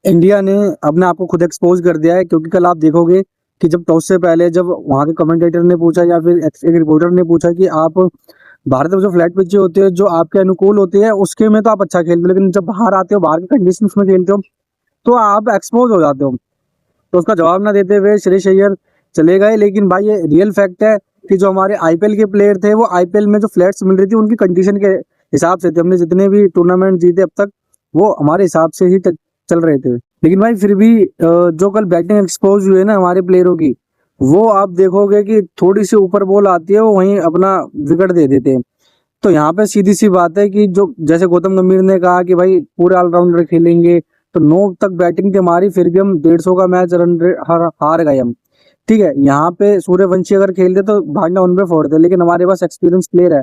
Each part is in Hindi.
इंडिया ने अपने आप को खुद एक्सपोज कर दिया है, क्योंकि कल आप देखोगे कि जब टॉस से पहले जब वहां के कमेंटेटर ने पूछा या फिर एक रिपोर्टर ने पूछा कि आप भारत में जो फ्लैट पिचें होती है जो आपके अनुकूल होती है उसके में तो आप अच्छा खेलते हो, लेकिन जब बाहर आते हो बाहर के कंडीशंस में खेलते हो तो आप एक्सपोज हो जाते हो। तो उसका जवाब ना देते हुए श्रेयस अय्यर चले गए। लेकिन भाई ये रियल फैक्ट है कि जो हमारे आईपीएल के प्लेयर थे वो आईपीएल में जो फ्लैट्स मिल रही थी उनकी कंडीशन के हिसाब से थे। हमने जितने भी टूर्नामेंट जीते अब तक वो हमारे हिसाब से ही चल रहे थे। लेकिन भाई फिर भी जो कल बैटिंग एक्सपोज हुए ना हमारे प्लेयरों की, वो आप देखोगे कि थोड़ी सी ऊपर बॉल आती है वो वहीं अपना विकेट दे देते हैं। तो यहाँ पे सीधी सी बात है कि जो जैसे गौतम गंभीर ने कहा कि भाई पूरे ऑलराउंडर खेलेंगे, तो 9 तक बैटिंग थी हमारी फिर भी हम 150 का मैच रन हार गए हम। ठीक है, यहाँ पे सूर्यवंशी अगर खेलते तो भागना उन पे फोड़ते, लेकिन हमारे पास एक्सपीरियंस प्लेयर है।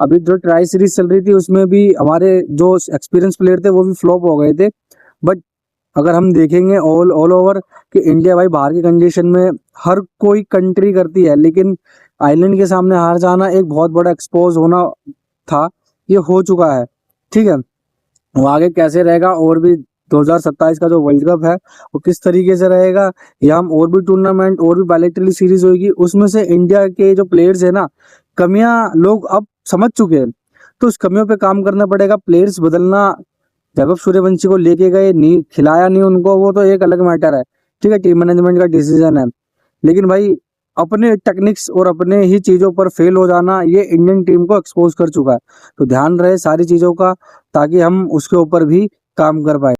अभी जो ट्राई सीरीज चल रही थी उसमें भी हमारे जो एक्सपीरियंस प्लेयर थे वो भी फ्लॉप हो गए थे। बट अगर हम देखेंगे ऑल ओवर कि इंडिया भाई बाहर की कंडीशन में हर कोई कंट्री करती है, लेकिन आइलैंड के सामने हार जाना एक बहुत बड़ा एक्सपोज होना था, ये हो चुका है। ठीक है, वो आगे कैसे रहेगा और भी 2027 का जो वर्ल्ड कप है वो किस तरीके से रहेगा, या हम और भी टूर्नामेंट और भी बायलैटरल सीरीज होगी उसमें से इंडिया के जो प्लेयर्स है ना कमियां लोग अब समझ चुके हैं, तो उस कमियों पे काम करना पड़ेगा। प्लेयर्स बदलना, वैभव सूर्यवंशी को लेके गए नहीं, खिलाया नहीं उनको, वो तो एक अलग मैटर है। ठीक है, टीम मैनेजमेंट का डिसीजन है। लेकिन भाई अपने टेक्निक्स और अपने ही चीजों पर फेल हो जाना ये इंडियन टीम को एक्सपोज कर चुका है। तो ध्यान रहे सारी चीजों का, ताकि हम उसके ऊपर भी काम कर पाए।